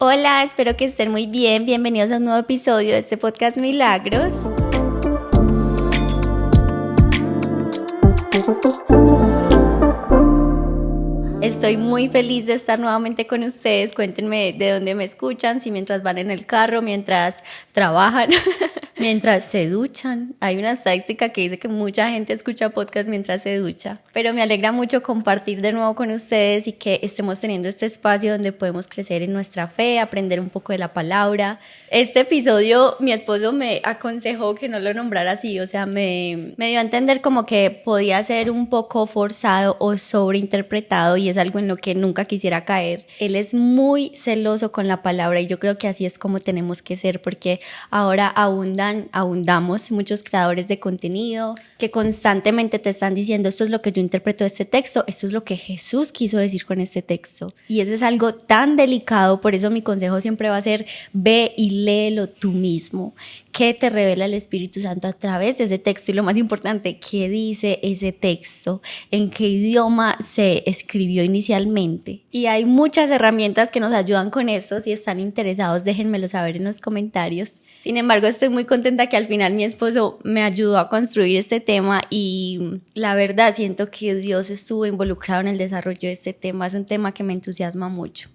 Hola, espero que estén muy bien. Bienvenidos a un nuevo episodio de este podcast Milagros. Estoy muy feliz de estar nuevamente con ustedes. Cuéntenme de dónde me escuchan, si mientras van en el carro, mientras trabajan, mientras se duchan. Hay una estadística que dice que mucha gente escucha podcast mientras se ducha. Pero me alegra mucho compartir de nuevo con ustedes y que estemos teniendo este espacio donde podemos crecer en nuestra fe, aprender un poco de la palabra. Este episodio mi esposo me aconsejó que no lo nombrara así, o sea, me dio a entender como que podía ser un poco forzado o sobreinterpretado, y es algo en lo que nunca quisiera caer. Él es muy celoso con la palabra y yo creo que así es como tenemos que ser, porque ahora abundamos muchos creadores de contenido que constantemente te están diciendo: esto es lo que yo interpreto de este texto, esto es lo que Jesús quiso decir con este texto, y eso es algo tan delicado. Por eso mi consejo siempre va a ser: ve y léelo tú mismo. ¿Qué te revela el Espíritu Santo a través de ese texto? Y lo más importante, ¿qué dice ese texto? ¿En qué idioma se escribió inicialmente? Y hay muchas herramientas que nos ayudan con eso. Si están interesados, déjenmelo saber en los comentarios. Sin embargo, estoy muy contenta que al final mi esposo me ayudó a construir este tema, y la verdad siento que Dios estuvo involucrado en el desarrollo de este tema. Es un tema que me entusiasma mucho.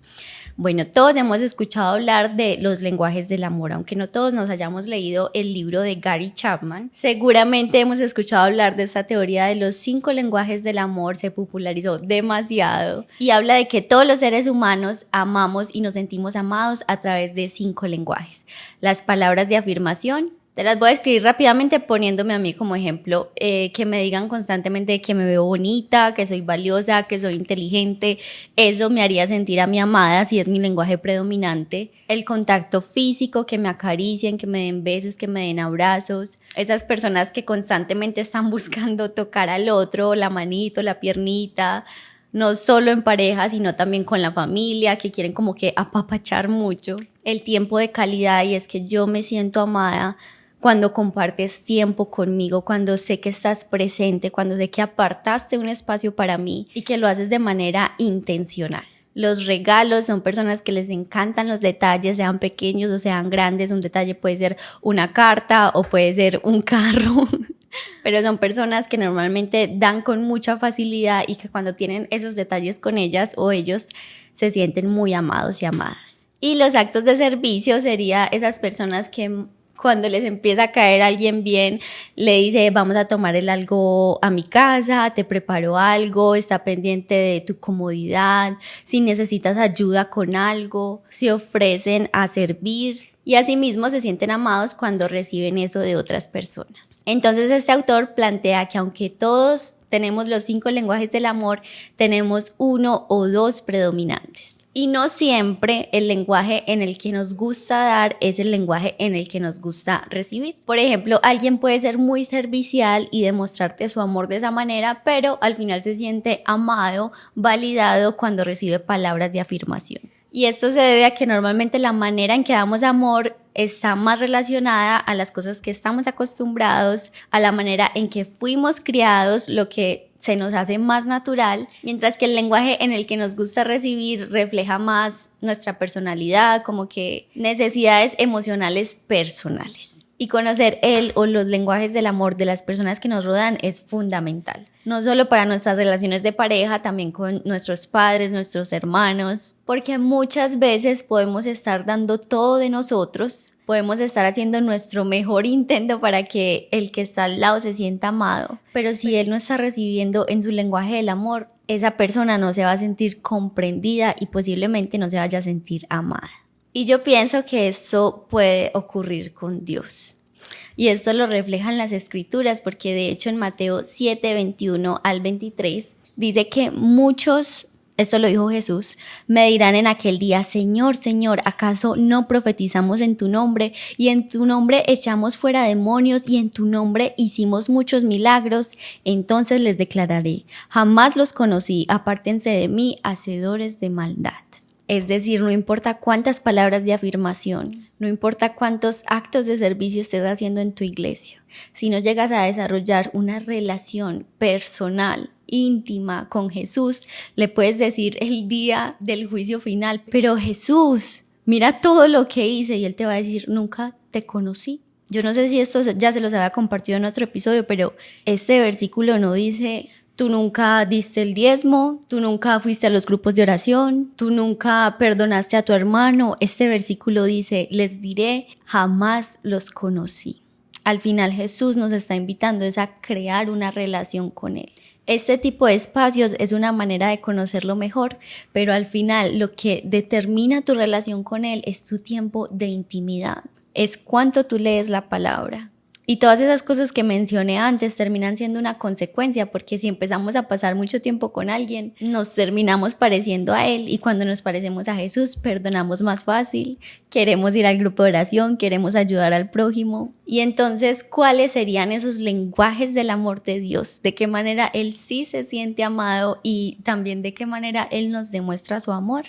Bueno, todos hemos escuchado hablar de los lenguajes del amor, aunque no todos nos hayamos leído el libro de Gary Chapman. Seguramente hemos escuchado hablar de esta teoría de los 5 lenguajes del amor. Se popularizó demasiado y habla de que todos los seres humanos amamos y nos sentimos amados a través de 5 lenguajes. Las palabras de afirmación. Te las voy a escribir rápidamente poniéndome a mí como ejemplo, que me digan constantemente que me veo bonita, que soy valiosa, que soy inteligente. Eso me haría sentir a mi amada si es mi lenguaje predominante. El contacto físico, que me acaricien, que me den besos, que me den abrazos. Esas personas que constantemente están buscando tocar al otro, la manito, la piernita, no solo en pareja, sino también con la familia, que quieren como que apapachar mucho. El tiempo de calidad, y es que yo me siento amada cuando compartes tiempo conmigo, cuando sé que estás presente, cuando sé que apartaste un espacio para mí y que lo haces de manera intencional. Los regalos, son personas que les encantan los detalles, sean pequeños o sean grandes. Un detalle puede ser una carta o puede ser un carro. Pero son personas que normalmente dan con mucha facilidad y que cuando tienen esos detalles con ellas o ellos se sienten muy amados y amadas. Y los actos de servicio sería esas personas que cuando les empieza a caer alguien bien, le dice: vamos a tomar algo a mi casa, te preparo algo, está pendiente de tu comodidad, si necesitas ayuda con algo, se ofrecen a servir. Y asimismo se sienten amados cuando reciben eso de otras personas. Entonces este autor plantea que aunque todos tenemos los 5 lenguajes del amor, tenemos 1 o 2 predominantes. Y no siempre el lenguaje en el que nos gusta dar es el lenguaje en el que nos gusta recibir. Por ejemplo, alguien puede ser muy servicial y demostrarte su amor de esa manera, pero al final se siente amado, validado cuando recibe palabras de afirmación. Y esto se debe a que normalmente la manera en que damos amor está más relacionada a las cosas que estamos acostumbrados, a la manera en que fuimos criados, lo que se nos hace más natural, mientras que el lenguaje en el que nos gusta recibir refleja más nuestra personalidad, como que necesidades emocionales personales. Y conocer el o los lenguajes del amor de las personas que nos rodean es fundamental. No solo para nuestras relaciones de pareja, también con nuestros padres, nuestros hermanos, porque muchas veces podemos estar dando todo de nosotros, podemos estar haciendo nuestro mejor intento para que el que está al lado se sienta amado, pero si él no está recibiendo en su lenguaje del amor, esa persona no se va a sentir comprendida y posiblemente no se vaya a sentir amada. Y yo pienso que esto puede ocurrir con Dios. Y esto lo reflejan las escrituras, porque de hecho en Mateo 7, 21 al 23 dice que muchos, esto lo dijo Jesús, me dirán en aquel día: Señor, Señor, ¿acaso no profetizamos en tu nombre? Y en tu nombre echamos fuera demonios, y en tu nombre hicimos muchos milagros. Entonces les declararé: jamás los conocí, apártense de mí, hacedores de maldad. Es decir, no importa cuántas palabras de afirmación, no importa cuántos actos de servicio estés haciendo en tu iglesia, si no llegas a desarrollar una relación personal, íntima con Jesús, le puedes decir el día del juicio final: pero Jesús, mira todo lo que hice, y Él te va a decir, nunca te conocí. Yo no sé si esto ya se los había compartido en otro episodio, pero este versículo no dice, tú nunca diste el diezmo, tú nunca fuiste a los grupos de oración, tú nunca perdonaste a tu hermano. Este versículo dice, les diré, jamás los conocí. Al final Jesús nos está invitando es a crear una relación con Él. Este tipo de espacios es una manera de conocerlo mejor, pero al final lo que determina tu relación con Él es tu tiempo de intimidad. Es cuánto tú lees la palabra. Y todas esas cosas que mencioné antes terminan siendo una consecuencia, porque si empezamos a pasar mucho tiempo con alguien, nos terminamos pareciendo a Él, y cuando nos parecemos a Jesús, perdonamos más fácil, queremos ir al grupo de oración, queremos ayudar al prójimo. Y entonces, ¿cuáles serían esos lenguajes del amor de Dios? ¿De qué manera Él sí se siente amado y también de qué manera Él nos demuestra su amor?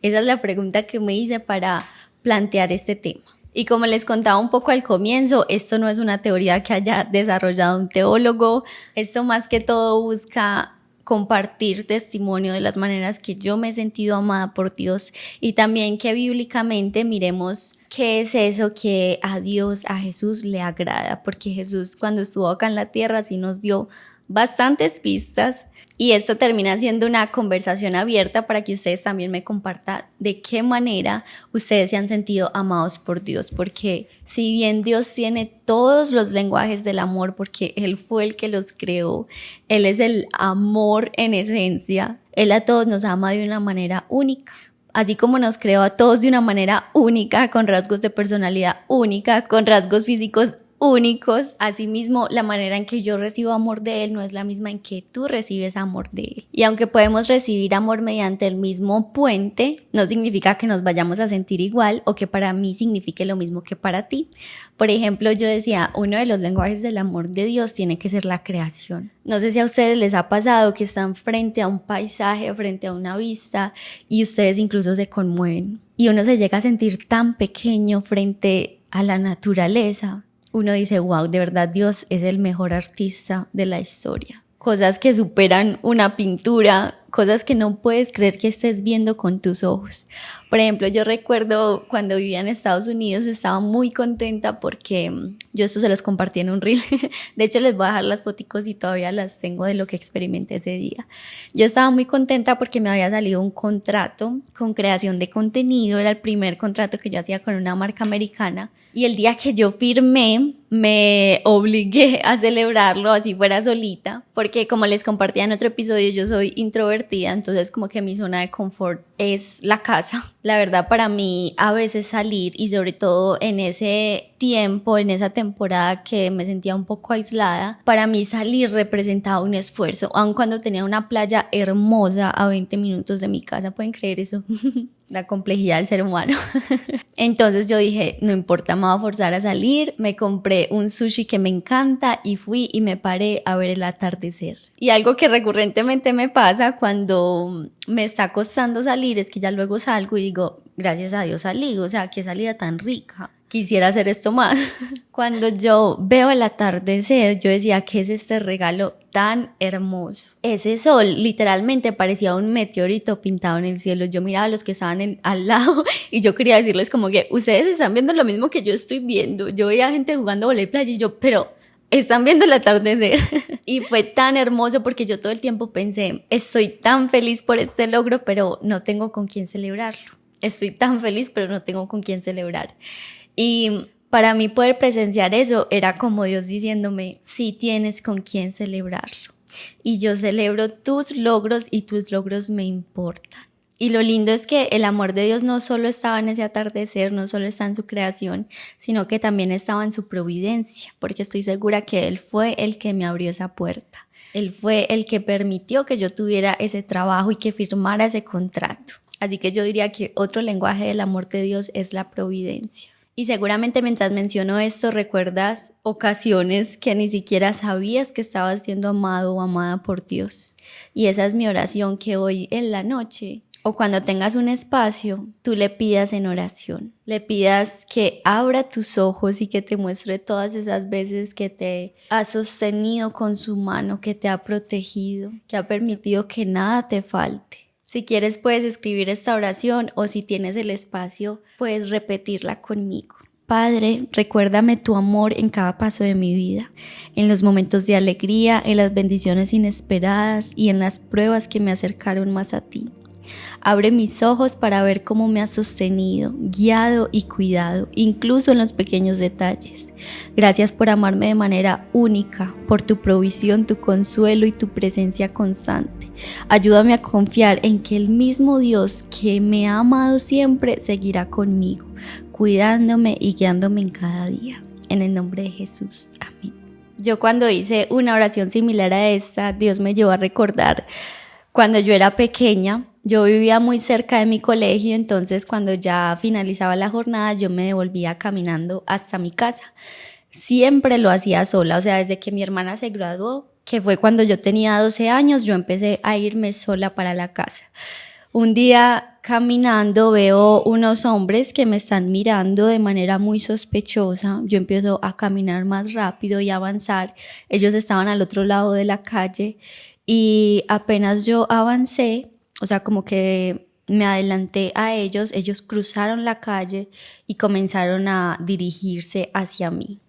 Esa es la pregunta que me hice para plantear este tema. Y como les contaba un poco al comienzo, esto no es una teoría que haya desarrollado un teólogo. Esto más que todo busca compartir testimonio de las maneras que yo me he sentido amada por Dios, y también que bíblicamente miremos qué es eso que a Dios, a Jesús le agrada, porque Jesús cuando estuvo acá en la tierra sí nos dio bastantes pistas, y esto termina siendo una conversación abierta para que ustedes también me compartan de qué manera ustedes se han sentido amados por Dios, porque si bien Dios tiene todos los lenguajes del amor, porque Él fue el que los creó, Él es el amor en esencia, Él a todos nos ama de una manera única. Así como nos creó a todos de una manera única, con rasgos de personalidad única, con rasgos físicos únicos, asimismo la manera en que yo recibo amor de Él no es la misma en que tú recibes amor de Él. Y aunque podemos recibir amor mediante el mismo puente, no significa que nos vayamos a sentir igual o que para mí signifique lo mismo que para ti. Por ejemplo, yo decía, uno de los lenguajes del amor de Dios tiene que ser la creación. No sé si a ustedes les ha pasado que están frente a un paisaje, frente a una vista, y ustedes incluso se conmueven. Y uno se llega a sentir tan pequeño frente a la naturaleza. Uno dice, wow, de verdad Dios es el mejor artista de la historia. Cosas que superan una pintura, cosas que no puedes creer que estés viendo con tus ojos. Por ejemplo, yo recuerdo cuando vivía en Estados Unidos, estaba muy contenta porque yo esto se los compartí en un reel. De hecho, les voy a dejar las foticos y todavía las tengo de lo que experimenté ese día. Yo estaba muy contenta porque me había salido un contrato con creación de contenido. Era el primer contrato que yo hacía con una marca americana. Y el día que yo firmé, me obligué a celebrarlo así fuera solita, porque como les compartía en otro episodio, yo soy introvertida, entonces como que mi zona de confort es la casa. La verdad, para mí a veces salir, y sobre todo en ese tiempo, en esa temporada que me sentía un poco aislada, para mí salir representaba un esfuerzo, aun cuando tenía una playa hermosa a 20 minutos de mi casa. ¿Pueden creer eso? La complejidad del ser humano. Entonces yo dije, no importa, me voy a forzar a salir. Me compré un sushi que me encanta y fui y me paré a ver el atardecer. Y algo que recurrentemente me pasa cuando me está costando salir es que ya luego salgo y digo, gracias a Dios salí, o sea, qué salida tan rica. Quisiera hacer esto más. Cuando yo veo el atardecer, yo decía, ¿qué es este regalo tan hermoso? Ese sol literalmente parecía un meteorito pintado en el cielo. Yo miraba a los que estaban al lado y yo quería decirles como que ustedes están viendo lo mismo que yo estoy viendo. Yo veía gente jugando vóley playa y yo, pero están viendo el atardecer. Y fue tan hermoso porque yo todo el tiempo pensé, estoy tan feliz por este logro, pero no tengo con quién celebrarlo. Estoy tan feliz, pero no tengo con quién celebrar. Y para mí poder presenciar eso era como Dios diciéndome, sí tienes con quién celebrarlo. Y yo celebro tus logros y tus logros me importan. Y lo lindo es que el amor de Dios no solo estaba en ese atardecer, no solo está en su creación, sino que también estaba en su providencia, porque estoy segura que Él fue el que me abrió esa puerta. Él fue el que permitió que yo tuviera ese trabajo y que firmara ese contrato. Así que yo diría que otro lenguaje del amor de Dios es la providencia. Y seguramente mientras menciono esto recuerdas ocasiones que ni siquiera sabías que estabas siendo amado o amada por Dios. Y esa es mi oración, que hoy en la noche o cuando tengas un espacio, tú le pidas en oración. Le pidas que abra tus ojos y que te muestre todas esas veces que te ha sostenido con su mano, que te ha protegido, que ha permitido que nada te falte. Si quieres puedes escribir esta oración o si tienes el espacio puedes repetirla conmigo. Padre, recuérdame tu amor en cada paso de mi vida, en los momentos de alegría, en las bendiciones inesperadas y en las pruebas que me acercaron más a ti. Abre mis ojos para ver cómo me has sostenido, guiado y cuidado, incluso en los pequeños detalles. Gracias por amarme de manera única, por tu provisión, tu consuelo y tu presencia constante. Ayúdame a confiar en que el mismo Dios que me ha amado siempre seguirá conmigo, cuidándome y guiándome en cada día. En el nombre de Jesús. Amén. Yo cuando hice una oración similar a esta, Dios me llevó a recordar cuando yo era pequeña. Yo vivía muy cerca de mi colegio, entonces cuando ya finalizaba la jornada yo me devolvía caminando hasta mi casa. Siempre lo hacía sola, o sea, desde que mi hermana se graduó, que fue cuando yo tenía 12 años, yo empecé a irme sola para la casa. Un día caminando veo unos hombres que me están mirando de manera muy sospechosa. Yo empiezo a caminar más rápido y a avanzar. Ellos estaban al otro lado de la calle y apenas yo avancé, o sea, como que me adelanté a ellos cruzaron la calle y comenzaron a dirigirse hacia mí.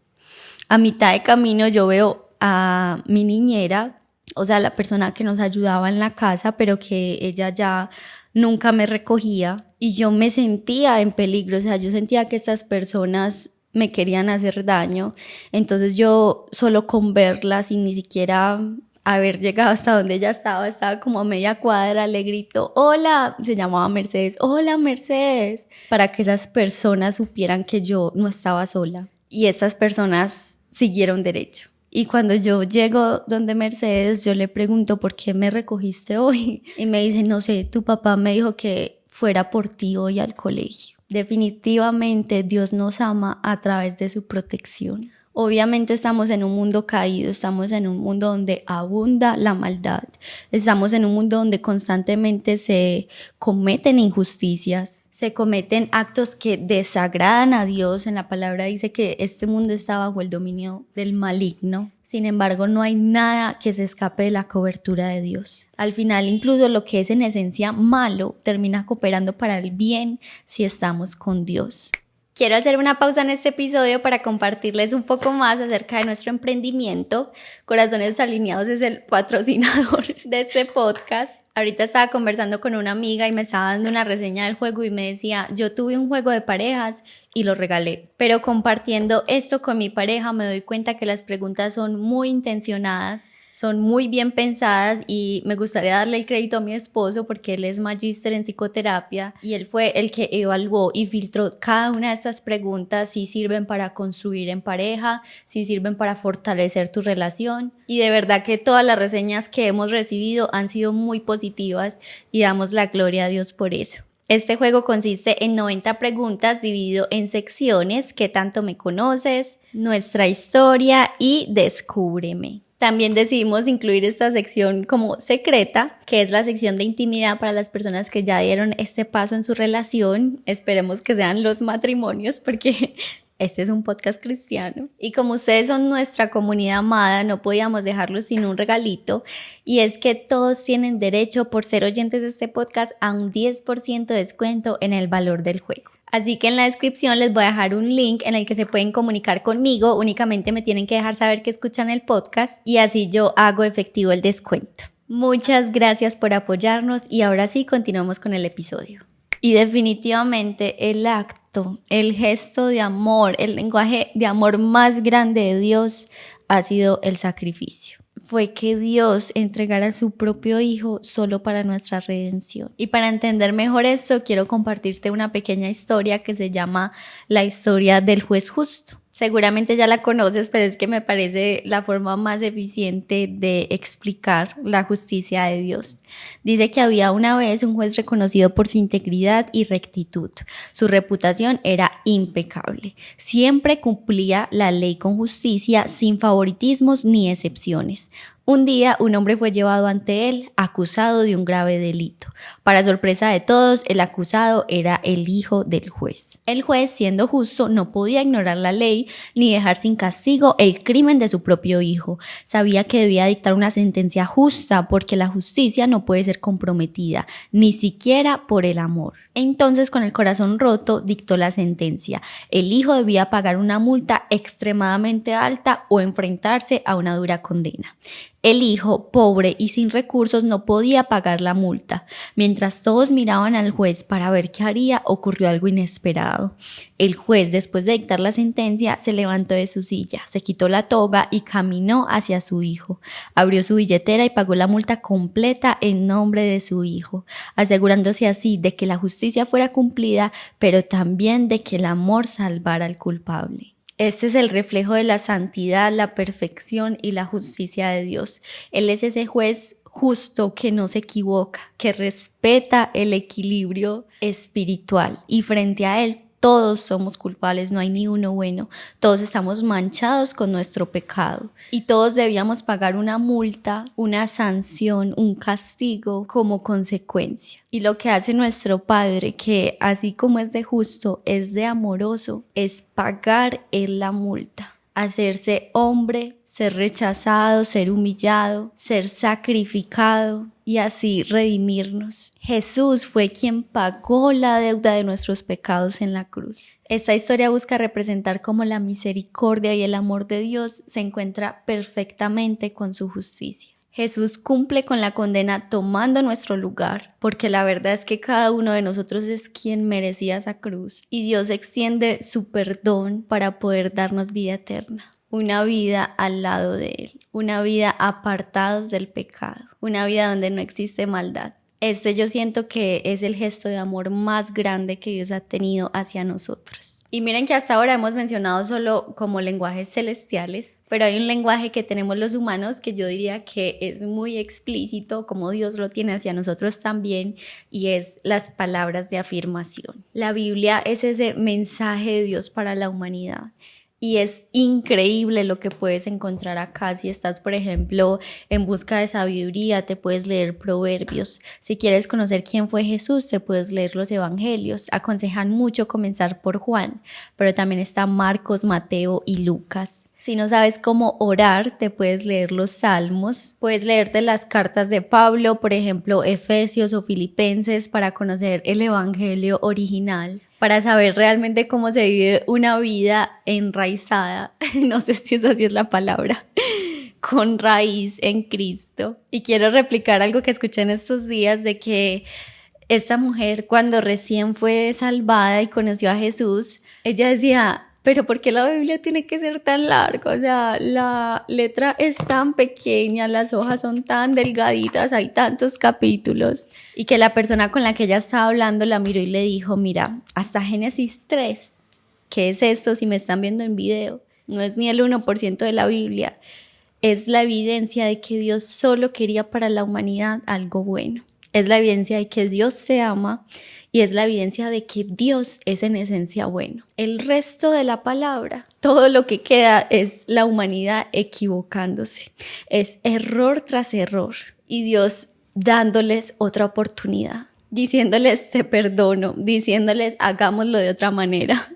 A mitad de camino yo veo a mi niñera, o sea, la persona que nos ayudaba en la casa, pero que ella ya nunca me recogía y yo me sentía en peligro, o sea, yo sentía que estas personas me querían hacer daño. Entonces yo solo con verla, sin ni siquiera haber llegado hasta donde ella estaba como a media cuadra, le grito, hola, se llamaba Mercedes, hola Mercedes, para que esas personas supieran que yo no estaba sola. Y esas personas siguieron derecho. Y cuando yo llego donde Mercedes, yo le pregunto, ¿por qué me recogiste hoy? Y me dice, no sé, tu papá me dijo que fuera por ti hoy al colegio. Definitivamente Dios nos ama a través de su protección. Obviamente estamos en un mundo caído, estamos en un mundo donde abunda la maldad, estamos en un mundo donde constantemente se cometen injusticias, se cometen actos que desagradan a Dios. En la palabra dice que este mundo está bajo el dominio del maligno. Sin embargo, no hay nada que se escape de la cobertura de Dios. Al final, incluso lo que es en esencia malo termina cooperando para el bien si estamos con Dios. Quiero hacer una pausa en este episodio para compartirles un poco más acerca de nuestro emprendimiento. Corazones Alineados es el patrocinador de este podcast. Ahorita estaba conversando con una amiga y me estaba dando una reseña del juego y me decía, yo tuve un juego de parejas y lo regalé. Pero compartiendo esto con mi pareja me doy cuenta que las preguntas son muy intencionadas, son muy bien pensadas y me gustaría darle el crédito a mi esposo porque él es magíster en psicoterapia y él fue el que evaluó y filtró cada una de estas preguntas, si sirven para construir en pareja, si sirven para fortalecer tu relación, y de verdad que todas las reseñas que hemos recibido han sido muy positivas y damos la gloria a Dios por eso. Este juego consiste en 90 preguntas dividido en secciones: ¿qué tanto me conoces?, nuestra historia y descúbreme. También decidimos incluir esta sección como secreta, que es la sección de intimidad para las personas que ya dieron este paso en su relación. Esperemos que sean los matrimonios porque este es un podcast cristiano. Y como ustedes son nuestra comunidad amada, no podíamos dejarlos sin un regalito. Y es que todos tienen derecho, por ser oyentes de este podcast, a un 10% de descuento en el valor del juego. Así que en la descripción les voy a dejar un link en el que se pueden comunicar conmigo. Únicamente me tienen que dejar saber que escuchan el podcast y así yo hago efectivo el descuento. Muchas gracias por apoyarnos y ahora sí continuamos con el episodio. Y definitivamente el acto, el gesto de amor, el lenguaje de amor más grande de Dios ha sido el sacrificio. Fue que Dios entregara a su propio Hijo solo para nuestra redención. Y para entender mejor esto, quiero compartirte una pequeña historia que se llama La historia del juez justo. Seguramente ya la conoces, pero es que me parece la forma más eficiente de explicar la justicia de Dios. Dice que había una vez un juez reconocido por su integridad y rectitud. Su reputación era impecable. Siempre cumplía la ley con justicia, sin favoritismos ni excepciones. Un día un hombre fue llevado ante él acusado de un grave delito. Para sorpresa de todos, el acusado era el hijo del juez. El juez, siendo justo, no podía ignorar la ley ni dejar sin castigo el crimen de su propio hijo. Sabía que debía dictar una sentencia justa porque la justicia no puede ser comprometida, ni siquiera por el amor. Entonces, con el corazón roto, dictó la sentencia. El hijo debía pagar una multa extremadamente alta o enfrentarse a una dura condena. El hijo, pobre y sin recursos, no podía pagar la multa. Mientras todos miraban al juez para ver qué haría, ocurrió algo inesperado. El juez, después de dictar la sentencia, se levantó de su silla, se quitó la toga y caminó hacia su hijo. Abrió su billetera y pagó la multa completa en nombre de su hijo, asegurándose así de que la justicia fuera cumplida, pero también de que el amor salvara al culpable. Este es el reflejo de la santidad, la perfección y la justicia de Dios. Él es ese juez justo que no se equivoca, que respeta el equilibrio espiritual y frente a él todos somos culpables, no hay ni uno bueno, todos estamos manchados con nuestro pecado y todos debíamos pagar una multa, una sanción, un castigo como consecuencia. Y lo que hace nuestro Padre, que así como es de justo, es de amoroso, es pagar en la multa. Hacerse hombre, ser rechazado, ser humillado, ser sacrificado y así redimirnos. Jesús fue quien pagó la deuda de nuestros pecados en la cruz. Esta historia busca representar cómo la misericordia y el amor de Dios se encuentra perfectamente con su justicia. Jesús cumple con la condena tomando nuestro lugar, porque la verdad es que cada uno de nosotros es quien merecía esa cruz y Dios extiende su perdón para poder darnos vida eterna, una vida al lado de Él, una vida apartados del pecado, una vida donde no existe maldad. Yo siento que es el gesto de amor más grande que Dios ha tenido hacia nosotros. Y miren que hasta ahora hemos mencionado solo como lenguajes celestiales, pero hay un lenguaje que tenemos los humanos que yo diría que es muy explícito, como Dios lo tiene hacia nosotros también, y es las palabras de afirmación. La Biblia es ese mensaje de Dios para la humanidad. Y es increíble lo que puedes encontrar acá. Si estás, por ejemplo, en busca de sabiduría, te puedes leer Proverbios. Si quieres conocer quién fue Jesús, te puedes leer los Evangelios. Aconsejan mucho comenzar por Juan, pero también está Marcos, Mateo y Lucas. Si no sabes cómo orar, te puedes leer los Salmos, puedes leerte las cartas de Pablo, por ejemplo, Efesios o Filipenses, para conocer el Evangelio original, para saber realmente cómo se vive una vida enraizada, no sé si esa sí es la palabra, con raíz en Cristo. Y quiero replicar algo que escuché en estos días de que esta mujer, cuando recién fue salvada y conoció a Jesús, ella decía: pero ¿por qué la Biblia tiene que ser tan larga? O sea, la letra es tan pequeña, las hojas son tan delgaditas, hay tantos capítulos. Y que la persona con la que ella estaba hablando la miró y le dijo: mira, hasta Génesis 3, ¿qué es esto si me están viendo en video? No es ni el 1% de la Biblia. Es la evidencia de que Dios solo quería para la humanidad algo bueno. Es la evidencia de que Dios se ama y es la evidencia de que Dios es en esencia bueno. El resto de la palabra, todo lo que queda es la humanidad equivocándose. Es error tras error y Dios dándoles otra oportunidad, diciéndoles te perdono, diciéndoles hagámoslo de otra manera,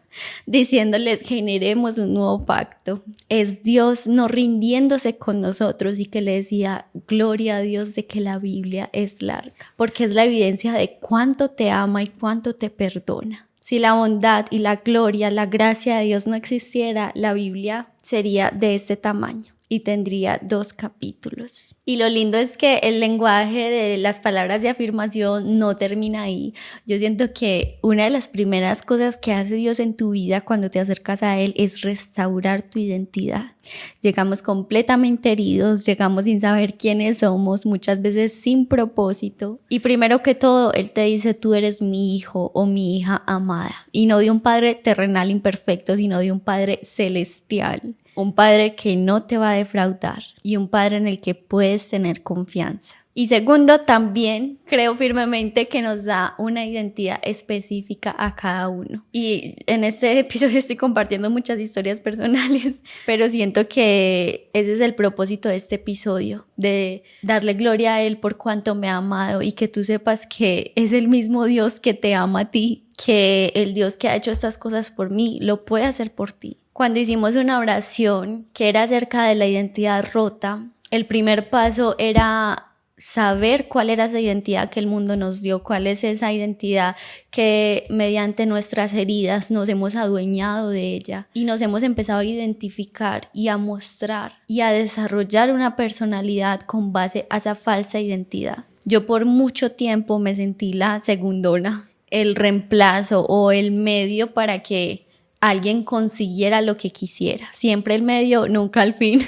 diciéndoles generemos un nuevo pacto. Es Dios no rindiéndose con nosotros y que le decía gloria a Dios de que la Biblia es larga, porque es la evidencia de cuánto te ama y cuánto te perdona. Si la bondad y la gloria, la gracia de Dios no existiera, la Biblia sería de este tamaño y tendría 2 capítulos. Y lo lindo es que el lenguaje de las palabras de afirmación no termina ahí. Yo siento que una de las primeras cosas que hace Dios en tu vida cuando te acercas a Él es restaurar tu identidad. Llegamos completamente heridos, llegamos sin saber quiénes somos, muchas veces sin propósito. Y primero que todo, Él te dice: tú eres mi hijo o mi hija amada. Y no de un padre terrenal imperfecto, sino de un padre celestial. un padre que no te va a defraudar y un padre en el que puedes tener confianza. Y segundo, también creo firmemente que nos da una identidad específica a cada uno. Y en este episodio estoy compartiendo muchas historias personales, pero siento que ese es el propósito de este episodio, de darle gloria a Él por cuanto me ha amado y que tú sepas que es el mismo Dios que te ama a ti, que el Dios que ha hecho estas cosas por mí lo puede hacer por ti. Cuando hicimos una oración que era acerca de la identidad rota, el primer paso era saber cuál era esa identidad que el mundo nos dio, cuál es esa identidad que mediante nuestras heridas nos hemos adueñado de ella y nos hemos empezado a identificar y a mostrar y a desarrollar una personalidad con base a esa falsa identidad. Yo por mucho tiempo me sentí la segundona, el reemplazo o el medio para que alguien consiguiera lo que quisiera. Siempre el medio, nunca el fin.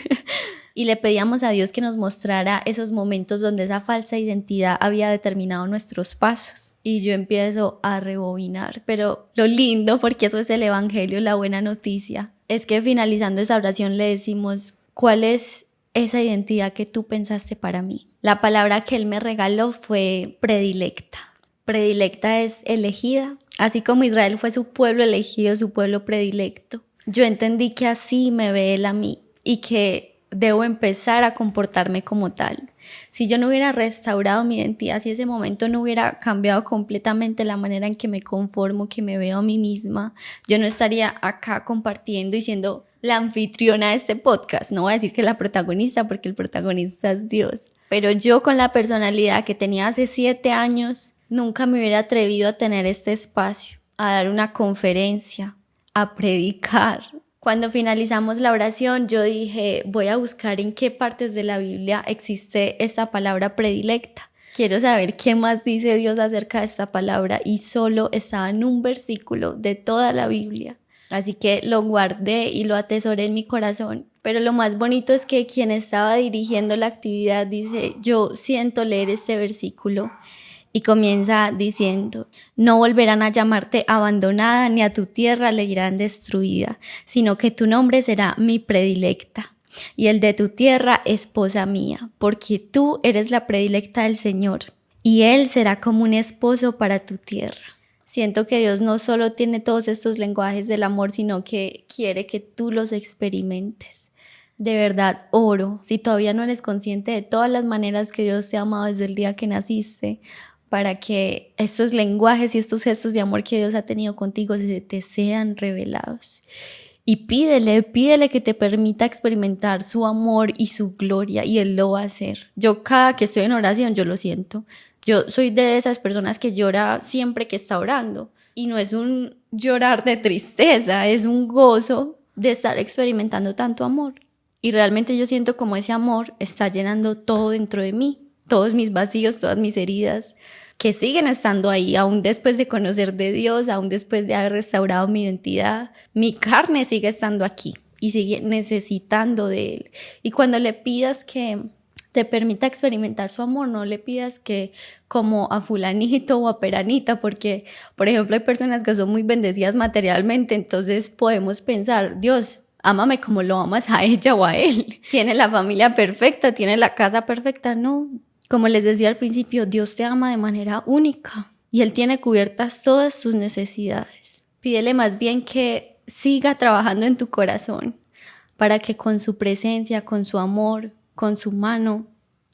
Y le pedíamos a Dios que nos mostrara esos momentos donde esa falsa identidad había determinado nuestros pasos. Y yo empiezo a rebobinar, pero lo lindo, porque eso es el evangelio, la buena noticia, es que finalizando esa oración le decimos, ¿cuál es esa identidad que tú pensaste para mí? La palabra que Él me regaló fue predilecta. Predilecta es elegida, así como Israel fue su pueblo elegido, su pueblo predilecto. Yo entendí que así me ve Él a mí y que debo empezar a comportarme como tal. Si yo no hubiera restaurado mi identidad, si ese momento no hubiera cambiado completamente la manera en que me conformo, que me veo a mí misma, yo no estaría acá compartiendo y siendo la anfitriona de este podcast. No voy a decir que la protagonista, porque el protagonista es Dios. Pero yo, con la personalidad que tenía hace 7 años, nunca me hubiera atrevido a tener este espacio, a dar una conferencia, a predicar. Cuando finalizamos la oración, yo dije, voy a buscar en qué partes de la Biblia existe esta palabra predilecta. Quiero saber qué más dice Dios acerca de esta palabra, y solo estaba en un versículo de toda la Biblia. Así que lo guardé y lo atesoré en mi corazón. Pero lo más bonito es que quien estaba dirigiendo la actividad dice, yo siento leer este versículo. Y comienza diciendo, no volverán a llamarte abandonada, ni a tu tierra le dirán destruida, sino que tu nombre será mi predilecta, y el de tu tierra esposa mía, porque tú eres la predilecta del Señor, y Él será como un esposo para tu tierra. Siento que Dios no solo tiene todos estos lenguajes del amor, sino que quiere que tú los experimentes. De verdad oro, si todavía no eres consciente de todas las maneras que Dios te ha amado desde el día que naciste, para que estos lenguajes y estos gestos de amor que Dios ha tenido contigo se te sean revelados. Y pídele que te permita experimentar su amor y su gloria, y Él lo va a hacer. Yo cada que estoy en oración, yo lo siento. Yo soy de esas personas que llora siempre que está orando. Y no es un llorar de tristeza, es un gozo de estar experimentando tanto amor. Y realmente yo siento como ese amor está llenando todo dentro de mí. Todos mis vacíos, todas mis heridas, que siguen estando ahí, aún después de conocer de Dios, aún después de haber restaurado mi identidad, mi carne sigue estando aquí y sigue necesitando de Él. Y cuando le pidas que te permita experimentar su amor, no le pidas que como a fulanito o a peranita, porque, por ejemplo, hay personas que son muy bendecidas materialmente, entonces podemos pensar, Dios, ámame como lo amas a ella o a él. Tiene la familia perfecta, tiene la casa perfecta. No, como les decía al principio, Dios te ama de manera única y Él tiene cubiertas todas tus necesidades. Pídele más bien que siga trabajando en tu corazón para que con su presencia, con su amor, con su mano,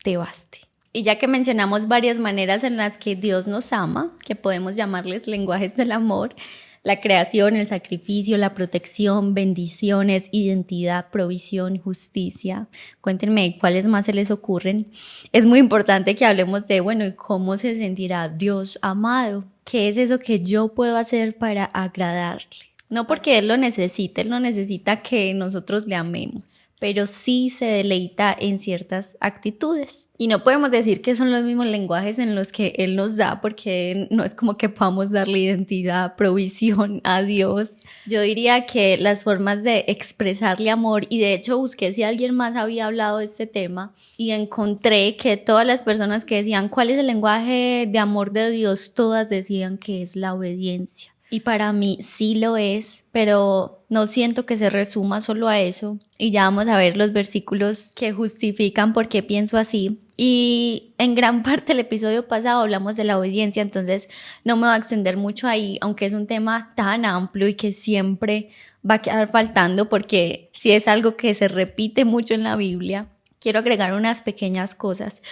te baste. Y ya que mencionamos varias maneras en las que Dios nos ama, que podemos llamarles lenguajes del amor, la creación, el sacrificio, la protección, bendiciones, identidad, provisión, justicia. Cuéntenme cuáles más se les ocurren. Es muy importante que hablemos de, bueno, ¿y cómo se sentirá Dios amado? ¿Qué es eso que yo puedo hacer para agradarle? No porque Él no necesita que nosotros le amemos, pero sí se deleita en ciertas actitudes. Y no podemos decir que son los mismos lenguajes en los que Él nos da, porque no es como que podamos darle identidad, provisión a Dios. Yo diría que las formas de expresarle amor, y de hecho busqué si alguien más había hablado de este tema, y encontré que todas las personas que decían cuál es el lenguaje de amor de Dios, todas decían que es la obediencia. Y para mí sí lo es, pero no siento que se resuma solo a eso. Y ya vamos a ver los versículos que justifican por qué pienso así. Y en gran parte del episodio pasado hablamos de la obediencia, entonces no me voy a extender mucho ahí, aunque es un tema tan amplio y que siempre va a quedar faltando porque si es algo que se repite mucho en la Biblia. Quiero agregar unas pequeñas cosas.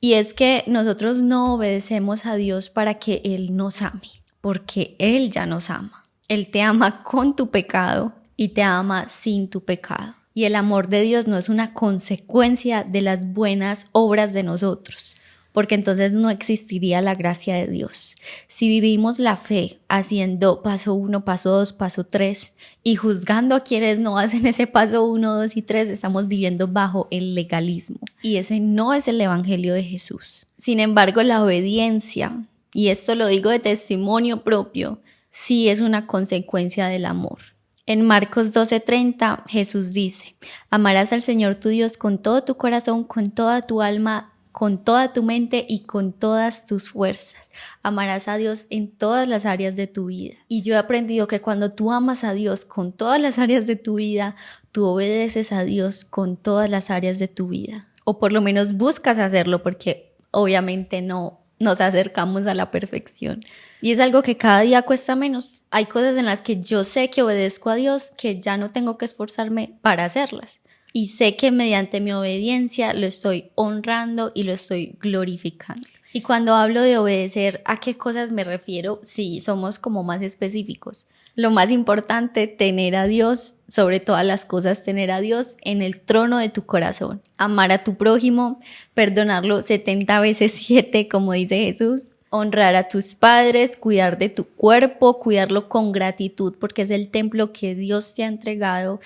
Y es que nosotros no obedecemos a Dios para que Él nos ame, porque Él ya nos ama. Él te ama con tu pecado y te ama sin tu pecado. Y el amor de Dios no es una consecuencia de las buenas obras de nosotros, porque entonces no existiría la gracia de Dios. Si vivimos la fe haciendo paso 1, paso 2, paso 3 y juzgando a quienes no hacen ese paso 1, 2 y 3, estamos viviendo bajo el legalismo. Y ese no es el evangelio de Jesús. Sin embargo, la obediencia, y esto lo digo de testimonio propio, sí es una consecuencia del amor. En Marcos 12:30 Jesús dice: amarás al Señor tu Dios con todo tu corazón, con toda tu alma, con toda tu mente y con todas tus fuerzas. Amarás a Dios en todas las áreas de tu vida. Y yo he aprendido que cuando tú amas a Dios con todas las áreas de tu vida, tú obedeces a Dios con todas las áreas de tu vida. O por lo menos buscas hacerlo, porque obviamente no nos acercamos a la perfección. Y es algo que cada día cuesta menos. Hay cosas en las que yo sé que obedezco a Dios, que ya no tengo que esforzarme para hacerlas. Y sé que mediante mi obediencia lo estoy honrando y lo estoy glorificando. Y cuando hablo de obedecer, ¿a qué cosas me refiero? Sí, somos como más específicos. Lo más importante, tener a Dios, sobre todas las cosas, tener a Dios en el trono de tu corazón. Amar a tu prójimo, perdonarlo 70 veces 7, como dice Jesús. Honrar a tus padres, cuidar de tu cuerpo, cuidarlo con gratitud porque es el templo que Dios te ha entregado,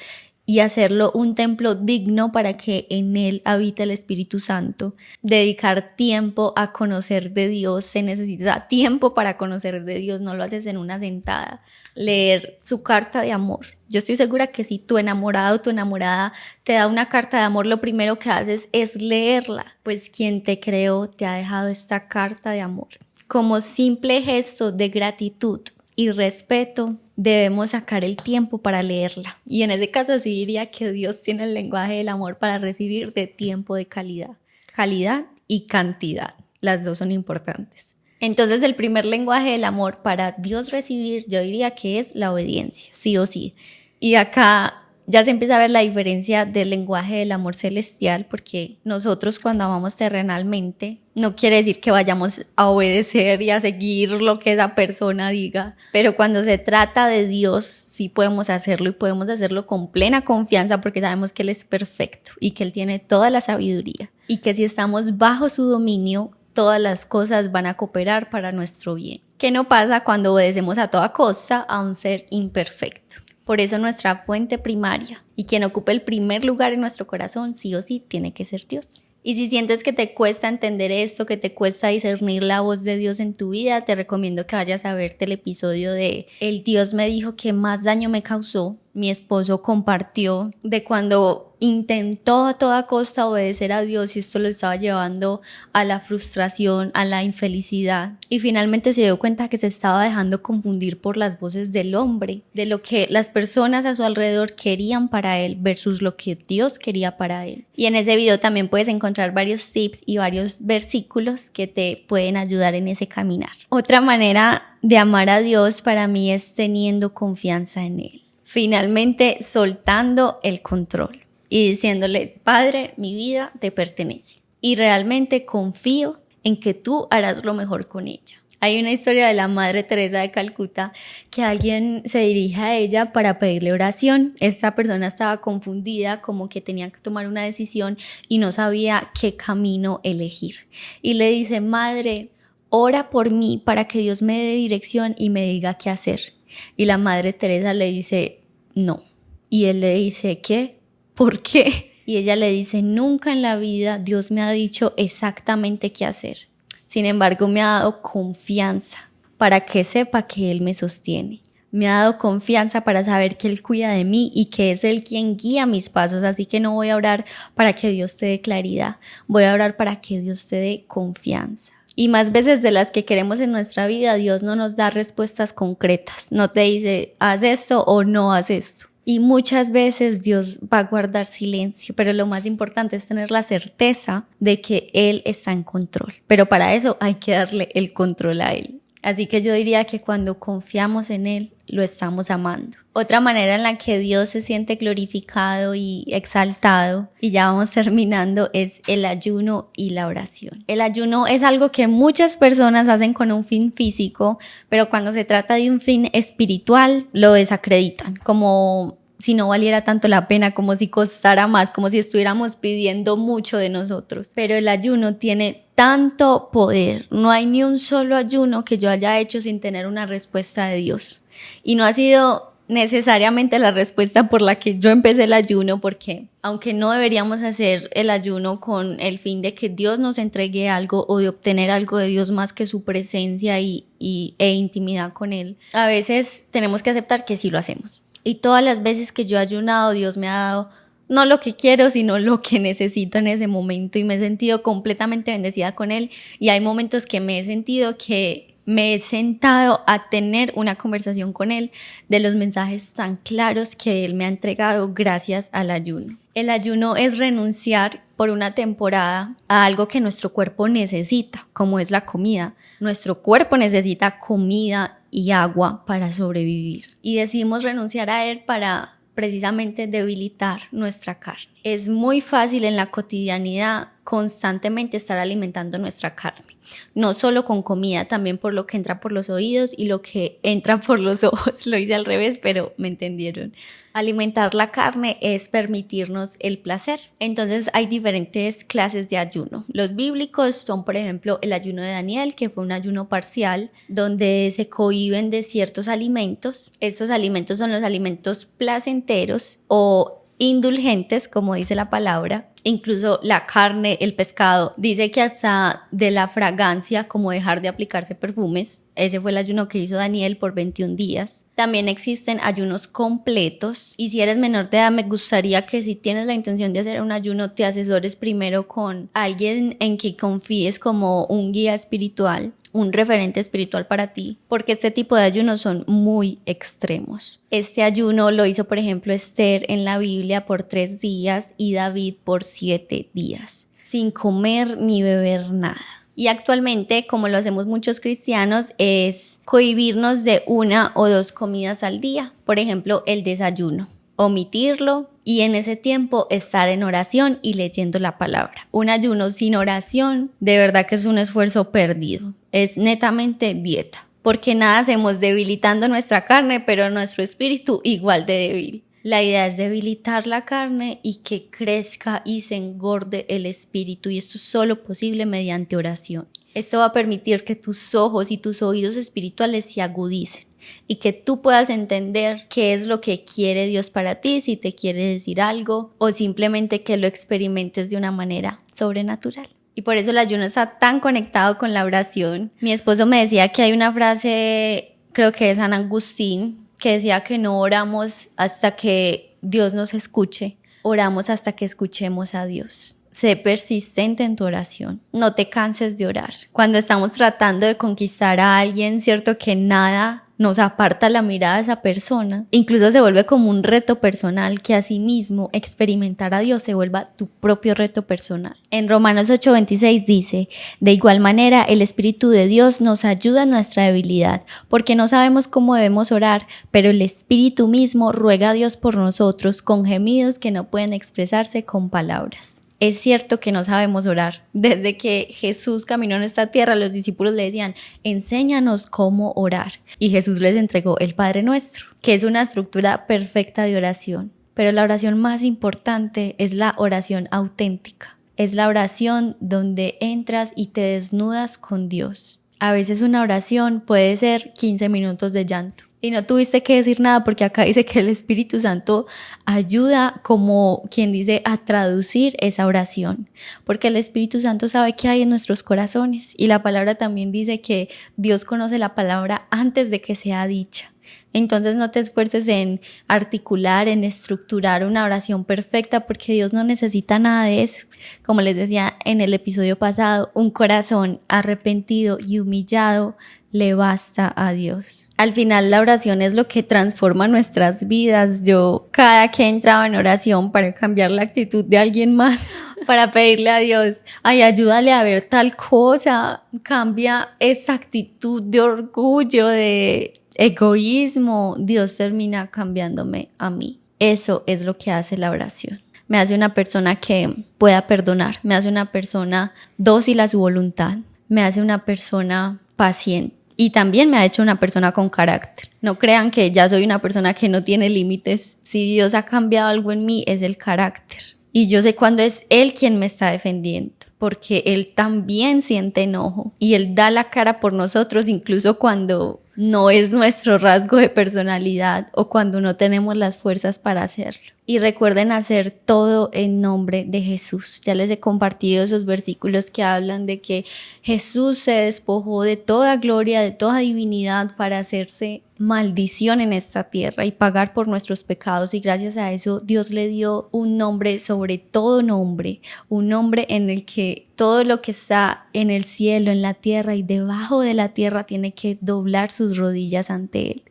y hacerlo un templo digno para que en él habite el Espíritu Santo. Dedicar tiempo a conocer de Dios. Se necesita tiempo para conocer de Dios, no lo haces en una sentada. Leer su carta de amor. Yo estoy segura que si tu enamorado o tu enamorada te da una carta de amor, lo primero que haces es leerla, pues quien te creó te ha dejado esta carta de amor. Como simple gesto de gratitud y respeto, debemos sacar el tiempo para leerla. Y en ese caso sí diría que Dios tiene el lenguaje del amor para recibir de tiempo de calidad. Calidad y cantidad, las dos son importantes. Entonces el primer lenguaje del amor para Dios recibir, yo diría que es la obediencia, sí o sí. Y acá ya se empieza a ver la diferencia del lenguaje del amor celestial, porque nosotros cuando amamos terrenalmente no quiere decir que vayamos a obedecer y a seguir lo que esa persona diga, pero cuando se trata de Dios sí podemos hacerlo, y podemos hacerlo con plena confianza porque sabemos que Él es perfecto y que Él tiene toda la sabiduría, y que si estamos bajo su dominio, todas las cosas van a cooperar para nuestro bien. ¿Qué no pasa cuando obedecemos a toda costa a un ser imperfecto? Por eso nuestra fuente primaria y quien ocupe el primer lugar en nuestro corazón sí o sí tiene que ser Dios. Y si sientes que te cuesta entender esto, que te cuesta discernir la voz de Dios en tu vida, te recomiendo que vayas a verte el episodio de El Dios me dijo que más daño me causó. Mi esposo compartió de cuando intentó a toda costa obedecer a Dios y esto lo estaba llevando a la frustración, a la infelicidad, y finalmente se dio cuenta que se estaba dejando confundir por las voces del hombre, de lo que las personas a su alrededor querían para él versus lo que Dios quería para él. Y en ese video también puedes encontrar varios tips y varios versículos que te pueden ayudar en ese caminar. Otra manera de amar a Dios para mí es teniendo confianza en Él. Finalmente soltando el control y diciéndole: Padre, mi vida te pertenece y realmente confío en que tú harás lo mejor con ella. Hay una historia de la Madre Teresa de Calcuta que alguien se dirige a ella para pedirle oración. Esta persona estaba confundida, como que tenía que tomar una decisión y no sabía qué camino elegir. Y le dice: Madre, ora por mí para que Dios me dé dirección y me diga qué hacer. Y la Madre Teresa le dice: no. Y él le dice: ¿qué? ¿Por qué? Y ella le dice: nunca en la vida Dios me ha dicho exactamente qué hacer. Sin embargo, me ha dado confianza para que sepa que Él me sostiene. Me ha dado confianza para saber que Él cuida de mí y que es Él quien guía mis pasos. Así que no voy a orar para que Dios te dé claridad. Voy a orar para que Dios te dé confianza. Y más veces de las que queremos en nuestra vida, Dios no nos da respuestas concretas. No te dice, haz esto o no haz esto. Y muchas veces Dios va a guardar silencio, pero lo más importante es tener la certeza de que Él está en control. Pero para eso hay que darle el control a Él. Así que yo diría que cuando confiamos en Él, lo estamos amando. Otra manera en la que Dios se siente glorificado y exaltado, y ya vamos terminando, es el ayuno y la oración. El ayuno es algo que muchas personas hacen con un fin físico, pero cuando se trata de un fin espiritual, lo desacreditan, como si no valiera tanto la pena, como si costara más, como si estuviéramos pidiendo mucho de nosotros. Pero el ayuno tiene tanto poder. No hay ni un solo ayuno que yo haya hecho sin tener una respuesta de Dios. Y no ha sido necesariamente la respuesta por la que yo empecé el ayuno, porque aunque no deberíamos hacer el ayuno con el fin de que Dios nos entregue algo o de obtener algo de Dios más que su presencia e intimidad con Él, a veces tenemos que aceptar que sí lo hacemos. Y todas las veces que yo he ayunado, Dios me ha dado no lo que quiero, sino lo que necesito en ese momento, y me he sentido completamente bendecida con Él. Y hay momentos que me he sentido que me he sentado a tener una conversación con Él de los mensajes tan claros que Él me ha entregado gracias al ayuno. El ayuno es renunciar por una temporada a algo que nuestro cuerpo necesita, como es la comida. Nuestro cuerpo necesita comida y agua para sobrevivir. Y decidimos renunciar a él para precisamente debilitar nuestra carne. Es muy fácil en la cotidianidad constantemente estar alimentando nuestra carne. No solo con comida, también por lo que entra por los oídos y lo que entra por los ojos. Lo hice al revés, pero me entendieron. Alimentar la carne es permitirnos el placer. Entonces hay diferentes clases de ayuno. Los bíblicos son, por ejemplo, el ayuno de Daniel, que fue un ayuno parcial, donde se cohíben de ciertos alimentos. Estos alimentos son los alimentos placenteros o indulgentes, como dice la palabra. Incluso la carne, el pescado, dice que hasta de la fragancia, como dejar de aplicarse perfumes. Ese fue el ayuno que hizo Daniel por 21 días. También existen ayunos completos, y si eres menor de edad, me gustaría que si tienes la intención de hacer un ayuno, te asesores primero con alguien en quien confíes como un guía espiritual, un referente espiritual para ti, porque este tipo de ayunos son muy extremos. Este ayuno lo hizo, por ejemplo, Esther en la Biblia por 3 días y David por 7 días, sin comer ni beber nada. Y actualmente, como lo hacemos muchos cristianos, es cohibirnos de 1 o 2 comidas al día. Por ejemplo, el desayuno, omitirlo y en ese tiempo estar en oración y leyendo la palabra. Un ayuno sin oración, de verdad que es un esfuerzo perdido. Es netamente dieta, porque nada hacemos debilitando nuestra carne, pero nuestro espíritu igual de débil. La idea es debilitar la carne y que crezca y se engorde el espíritu, y esto es solo posible mediante oración. Esto va a permitir que tus ojos y tus oídos espirituales se agudicen y que tú puedas entender qué es lo que quiere Dios para ti, si te quiere decir algo o simplemente que lo experimentes de una manera sobrenatural. Y por eso el ayuno está tan conectado con la oración. Mi esposo me decía que hay una frase, creo que de San Agustín, que decía que no oramos hasta que Dios nos escuche, oramos hasta que escuchemos a Dios. Sé persistente en tu oración, no te canses de orar. Cuando estamos tratando de conquistar a alguien, cierto que nada nos aparta la mirada de esa persona. Incluso se vuelve como un reto personal, que asimismo experimentar a Dios se vuelva tu propio reto personal. En Romanos 8:26 dice: de igual manera el Espíritu de Dios nos ayuda en nuestra debilidad, porque no sabemos cómo debemos orar, pero el Espíritu mismo ruega a Dios por nosotros con gemidos que no pueden expresarse con palabras. Es cierto que no sabemos orar. Desde que Jesús caminó en esta tierra, los discípulos le decían: enséñanos cómo orar. Y Jesús les entregó el Padre Nuestro, que es una estructura perfecta de oración. Pero la oración más importante es la oración auténtica. Es la oración donde entras y te desnudas con Dios. A veces una oración puede ser 15 minutos de llanto. Y no tuviste que decir nada, porque acá dice que el Espíritu Santo ayuda, como quien dice, a traducir esa oración, porque el Espíritu Santo sabe qué hay en nuestros corazones, y la palabra también dice que Dios conoce la palabra antes de que sea dicha. Entonces no te esfuerces en articular, en estructurar una oración perfecta, porque Dios no necesita nada de eso. Como les decía en el episodio pasado, un corazón arrepentido y humillado le basta a Dios. Al final la oración es lo que transforma nuestras vidas. Yo cada que entraba en oración para cambiar la actitud de alguien más, para pedirle a Dios, ay, ayúdale a ver tal cosa, cambia esa actitud de orgullo, de egoísmo, Dios termina cambiándome a mí. Eso es lo que hace la oración. Me hace una persona que pueda perdonar, me hace una persona dócil a su voluntad, me hace una persona paciente. Y también me ha hecho una persona con carácter. No crean que ya soy una persona que no tiene límites. Si Dios ha cambiado algo en mí, es el carácter. Y yo sé cuándo es Él quien me está defendiendo, porque Él también siente enojo. Y Él da la cara por nosotros, incluso cuando no es nuestro rasgo de personalidad o cuando no tenemos las fuerzas para hacerlo. Y recuerden hacer todo en nombre de Jesús. Ya les he compartido esos versículos que hablan de que Jesús se despojó de toda gloria, de toda divinidad para hacerse maldición en esta tierra y pagar por nuestros pecados, y gracias a eso Dios le dio un nombre sobre todo nombre, un nombre en el que todo lo que está en el cielo, en la tierra y debajo de la tierra tiene que doblar sus rodillas ante Él.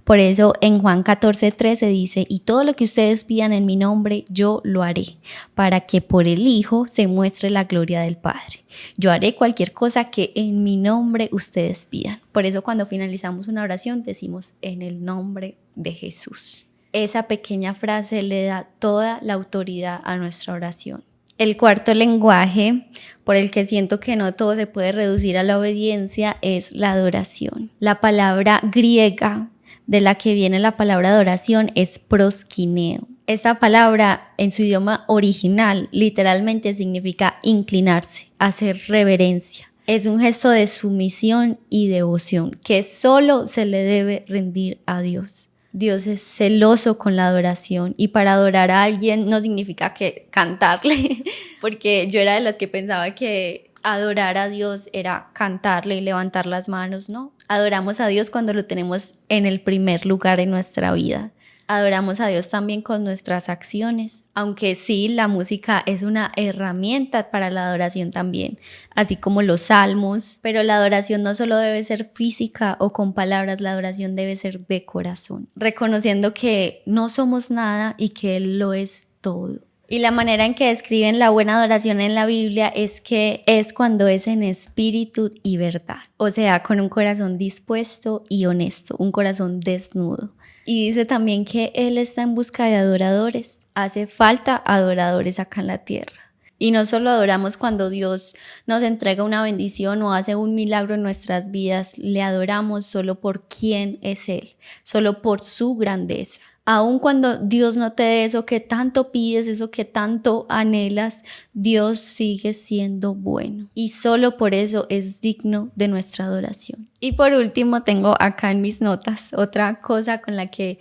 Por eso en Juan 14:13 dice: y todo lo que ustedes pidan en mi nombre, yo lo haré, para que por el Hijo se muestre la gloria del Padre. Yo haré cualquier cosa que en mi nombre ustedes pidan. Por eso cuando finalizamos una oración decimos: en el nombre de Jesús. Esa pequeña frase le da toda la autoridad a nuestra oración. El cuarto lenguaje, por el que siento que no todo se puede reducir a la obediencia, es la adoración. La palabra griega de la que viene la palabra adoración es proskineo. Esa palabra en su idioma original literalmente significa inclinarse, hacer reverencia. Es un gesto de sumisión y devoción que solo se le debe rendir a Dios. Dios es celoso con la adoración, y para adorar a alguien no significa que cantarle, porque yo era de las que pensaba que adorar a Dios era cantarle y levantar las manos, ¿no? Adoramos a Dios cuando lo tenemos en el primer lugar en nuestra vida. Adoramos a Dios también con nuestras acciones, aunque sí, la música es una herramienta para la adoración también, así como los salmos, pero la adoración no solo debe ser física o con palabras, la adoración debe ser de corazón, reconociendo que no somos nada y que Él lo es todo. Y la manera en que describen la buena adoración en la Biblia es que es cuando es en espíritu y verdad, o sea, con un corazón dispuesto y honesto, un corazón desnudo. Y dice también que Él está en busca de adoradores. Hace falta adoradores acá en la tierra. Y no solo adoramos cuando Dios nos entrega una bendición o hace un milagro en nuestras vidas, le adoramos solo por quién es Él, solo por su grandeza. Aun cuando Dios no te dé eso que tanto pides, eso que tanto anhelas, Dios sigue siendo bueno. Y solo por eso es digno de nuestra adoración. Y por último, tengo acá en mis notas otra cosa con la que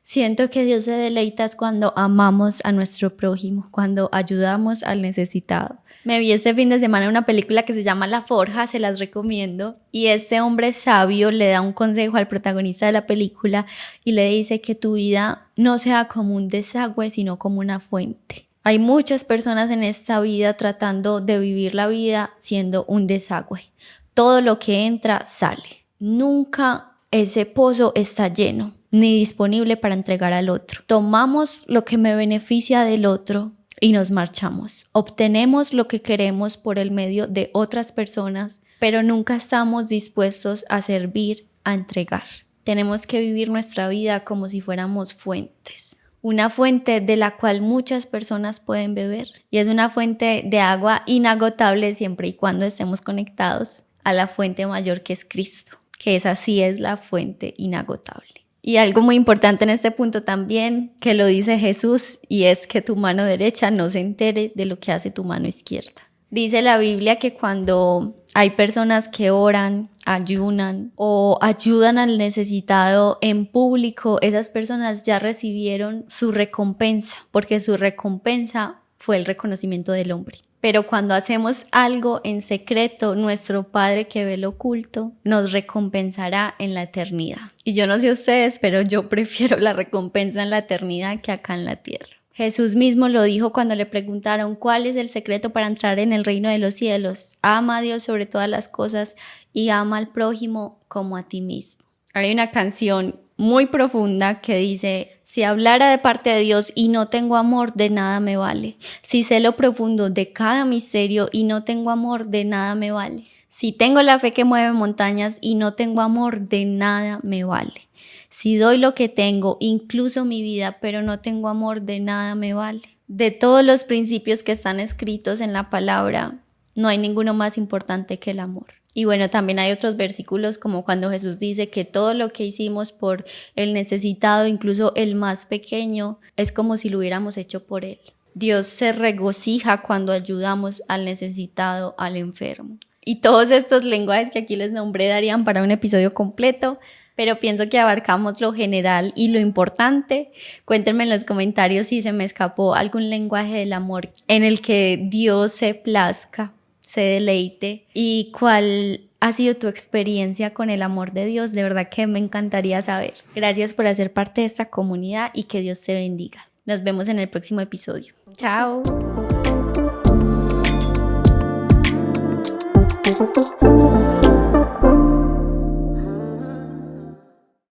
siento que Dios se deleita, es cuando amamos a nuestro prójimo, cuando ayudamos al necesitado. Me vi este fin de semana una película que se llama La Forja, se las recomiendo. Y este hombre sabio le da un consejo al protagonista de la película y le dice que tu vida no sea como un desagüe, sino como una fuente. Hay muchas personas en esta vida tratando de vivir la vida siendo un desagüe. Todo lo que entra sale. Nunca ese pozo está lleno ni disponible para entregar al otro. Tomamos lo que me beneficia del otro y nos marchamos. Obtenemos lo que queremos por el medio de otras personas, pero nunca estamos dispuestos a servir, a entregar. Tenemos que vivir nuestra vida como si fuéramos fuentes. Una fuente de la cual muchas personas pueden beber. Y es una fuente de agua inagotable siempre y cuando estemos conectados a la fuente mayor que es Cristo, que esa sí es la fuente inagotable. Y algo muy importante en este punto también, que lo dice Jesús, y es que tu mano derecha no se entere de lo que hace tu mano izquierda. Dice la Biblia que cuando hay personas que oran, ayunan o ayudan al necesitado en público, esas personas ya recibieron su recompensa, porque su recompensa fue el reconocimiento del hombre. Pero cuando hacemos algo en secreto, nuestro Padre que ve lo oculto nos recompensará en la eternidad. Y yo no sé ustedes, pero yo prefiero la recompensa en la eternidad que acá en la tierra. Jesús mismo lo dijo cuando le preguntaron cuál es el secreto para entrar en el reino de los cielos. Ama a Dios sobre todas las cosas y ama al prójimo como a ti mismo. Hay una canción muy profunda que dice: si hablara de parte de Dios y no tengo amor, de nada me vale. Si sé lo profundo de cada misterio y no tengo amor, de nada me vale. Si tengo la fe que mueve montañas y no tengo amor, de nada me vale. Si doy lo que tengo, incluso mi vida, pero no tengo amor, de nada me vale. De todos los principios que están escritos en la palabra, no hay ninguno más importante que el amor. Y bueno, también hay otros versículos como cuando Jesús dice que todo lo que hicimos por el necesitado, incluso el más pequeño, es como si lo hubiéramos hecho por él. Dios se regocija cuando ayudamos al necesitado, al enfermo. Y todos estos lenguajes que aquí les nombré darían para un episodio completo, pero pienso que abarcamos lo general y lo importante. Cuéntenme en los comentarios si se me escapó algún lenguaje del amor en el que Dios se plazca, se deleite, y cuál ha sido tu experiencia con el amor de Dios. De verdad que me encantaría saber. Gracias por hacer parte de esta comunidad y que Dios te bendiga. Nos vemos en el próximo episodio. Chao.